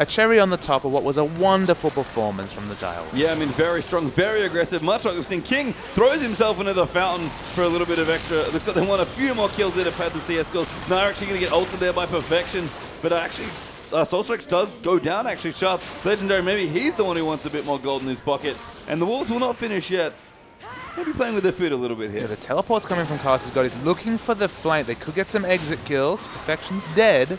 cherry on the top of what was a wonderful performance from the Dials. Yeah, I mean, very strong, very aggressive, much like we've seen. King throws himself into the fountain for a little bit of extra. It looks like they want a few more kills there to pad the CS skills. Now they're actually going to get ulted there by Perfection, but actually Soul Strike does go down, actually. Sharp, Legendary, maybe he's the one who wants a bit more gold in his pocket. And the Wolves will not finish yet. Maybe playing with their food a little bit here. Yeah, the teleport's coming from Carlos' God. He's looking for the flank. They could get some exit kills. Perfection's dead.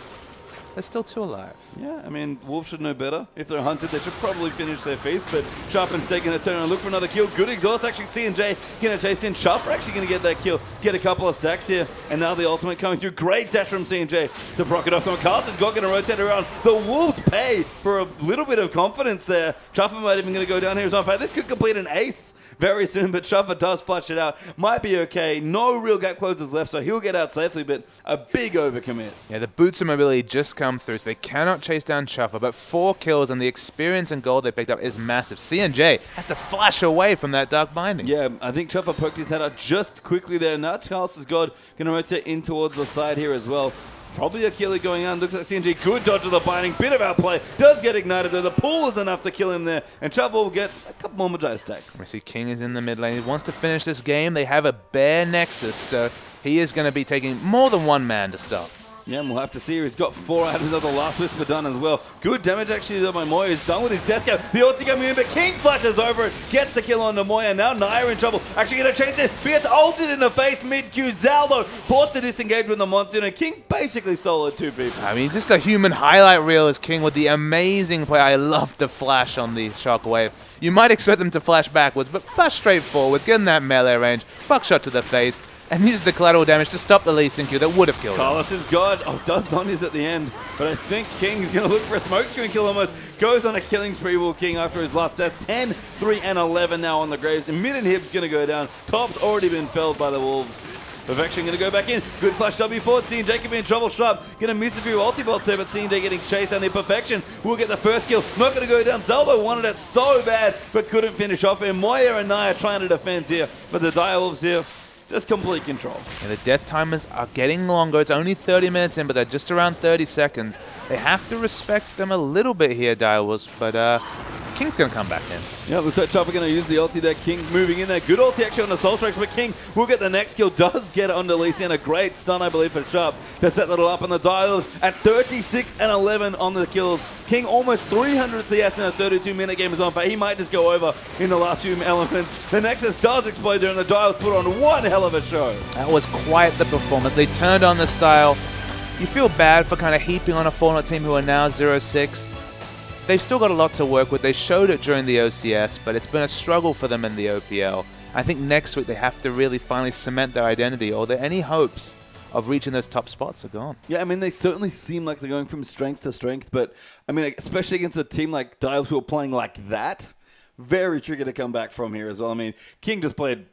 There's still 2 alive. Yeah, I mean, Wolves should know better. If they're hunted, they should probably finish their feast, but Sharp instead going to turn and look for another kill. Good exhaust, actually. CNJ going to chase in. Sharp are actually going to get that kill, get a couple of stacks here, and now the ultimate coming through. Great dash from CNJ to proc it off. Carson's got going to rotate around. The Wolves pay for a little bit of confidence there. Chuffer might even going to go down here as well. In fact, this could complete an ace very soon, but Chuffer does flush it out. Might be okay. No real gap closers left, so he'll get out safely, but a big overcommit. Yeah, the boots of mobility just come through, so they cannot chase down Chuffer, but 4 kills and the experience and gold they picked up is massive. CNJ has to flash away from that Dark Binding. Yeah, I think Chuffer poked his head out just quickly there. Now Charles' God going to rotate in towards the side here as well. Probably a killer going on. Looks like CNG good dodge of the binding. Bit of outplay. Does get ignited though. The pool is enough to kill him there. And Chuffer will get a couple more Magi stacks. We see King is in the mid lane. He wants to finish this game. They have a bare Nexus, so he is going to be taking more than 1 man to stop. Yeah, and we'll have to see. He's got 4 items of the last Whisper done as well. Good damage actually by Moya. He's done with his death cap. The ulti coming in, but King flashes over it. Gets the kill on the Moya. Now Naya in trouble. Actually going to chase it. He gets ulted in the face mid-Q. Zaldo forced to disengage with the monster. And King basically soloed 2 people. I mean, just a human highlight reel as King with the amazing play. I love the flash on the Shockwave. You might expect them to flash backwards, but flash straight forwards, get in that melee range, buckshot to the face, and use the collateral damage to stop the Lee Sin Q that would have killed him. Carlos is God. Oh, does Zoni's at the end. But I think King's going to look for a smoke screen kill almost. Goes on a killing spree, Will King, after his last death. 10, 3, and 11 now on the Graves. And Mid and Hib's going to go down. Top's already been felled by the Wolves. Perfection going to go back in. Good flash W forward. CNJ can be in trouble. Sharp going to miss a few ulti-bolts there, but CNJ getting chased down there. Perfection will get the first kill. Not going to go down. Zalbo wanted it so bad, but couldn't finish off him. Moya and Naya trying to defend here, but the Dire Wolves here, just complete control. Yeah, the death timers are getting longer. It's only 30 minutes in, but they're just around 30 seconds. They have to respect them a little bit here, Dire Wolves, but King's going to come back in. Yeah, looks like Chopper going to use the ulti there. King moving in there. Good ulti actually on the Soul Strikes, but King will get the next kill. Does get it onto Lee Sin. A great stun, I believe, for Sharp to set that all up. And the Dials at 36 and 11 on the kills. King almost 300 CS in a 32-minute game is on, but he might just go over in the last few elements. The Nexus does explode there, and the Dials put on one hell of a show. That was quite the performance. They turned on the style. You feel bad for kind of heaping on a Fallout team who are now 0-6. They've still got a lot to work with. They showed it during the OCS, but it's been a struggle for them in the OPL. I think next week they have to really finally cement their identity, or any hopes of reaching those top spots are gone. Yeah, I mean, they certainly seem like they're going from strength to strength, but, I mean, especially against a team like Dials who are playing like that, very tricky to come back from here as well. I mean, King just played...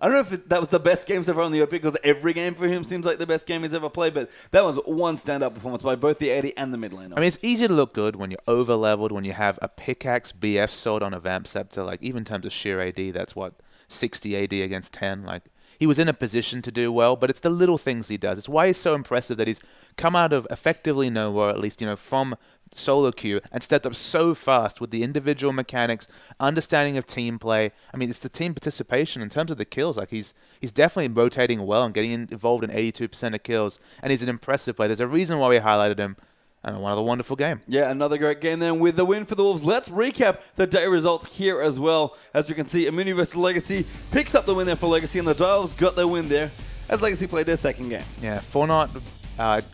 I don't know if that was the best game so far on the OP, because every game for him seems like the best game he's ever played, but that was one standout performance by both the AD and the mid lane. I mean, it's easy to look good when you're over-leveled, when you have a pickaxe BF sword on a Vamp Scepter. Like, even in terms of sheer AD, that's what, 60 AD against 10. Like, he was in a position to do well, but it's the little things he does. It's why he's so impressive that he's come out of effectively nowhere, at least, you know, from solo queue, and stepped up so fast with the individual mechanics, understanding of team play. I mean, it's the team participation in terms of the kills. Like, he's definitely rotating well and getting involved in 82% of kills, and he's an impressive player. There's a reason why we highlighted him. And another wonderful game. Yeah, another great game then with the win for the Wolves. Let's recap the day results here as well. As we can see, Immunity vs Legacy picks up the win there for Legacy, and the Dials got their win there as Legacy played their second game. Yeah, Fortnite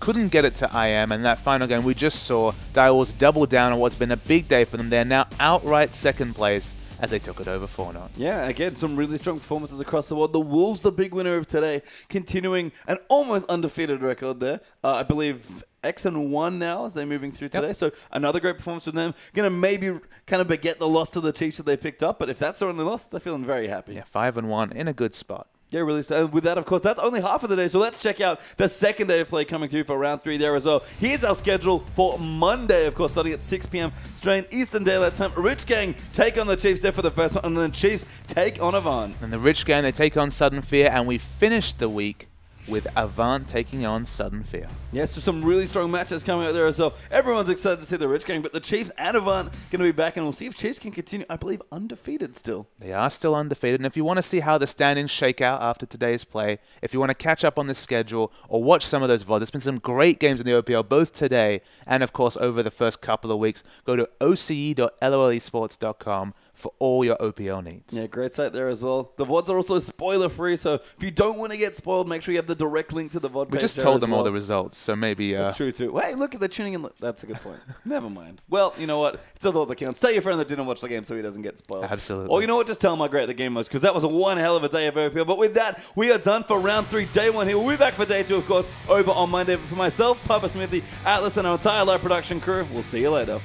couldn't get it to IM, and that final game we just saw, Dials double down on what's been a big day for them. They're now outright second place as they took it over Fortnite. Yeah, again, some really strong performances across the board. The Wolves, the big winner of today, continuing an almost undefeated record there. I believe X&1 now as they're moving through today. Yep. So another great performance from them. Going to maybe kind of beget the loss to the Chiefs that they picked up, but if that's their only loss, they're feeling very happy. Yeah, 5-1 in a good spot. Yeah, really. So with that, of course, that's only half of the day. So let's check out the second day of play coming through for round 3 there as well. Here's our schedule for Monday, of course, starting at 6 p.m. Australian Eastern Daylight Time. Rich Gang take on the Chiefs there for the first one, and then Chiefs take on Avant. And the Rich Gang, they take on Sudden Fear, and we finish the week with Avant taking on Sudden Fear. Yes, so some really strong matches coming out there as well. Everyone's excited to see the Rich Gang, but the Chiefs and Avant going to be back, and we'll see if Chiefs can continue, I believe, undefeated still. They are still undefeated, and if you want to see how the standings shake out after today's play, if you want to catch up on this schedule or watch some of those VODs, there's been some great games in the OPL, both today and, of course, over the first couple of weeks. Go to oce.lolesports.com for all your OPL needs. Yeah, great site there as well. The VODs are also spoiler-free, so if you don't want to get spoiled, make sure you have the direct link to the VOD page. We just told them all the results, so maybe... That's true, too. Hey, look, if they're tuning in... That's a good point. Never mind. Well, you know what? It's a thought that counts. Tell your friend that didn't watch the game so he doesn't get spoiled. Absolutely. Or you know what? Just tell him how great the game was, because that was one hell of a day of OPL. But with that, we are done for round 3, day 1 here. We'll be back for day 2, of course, over on Monday. But for myself, Papa Smithy, Atlas, and our entire live production crew, we'll see you later.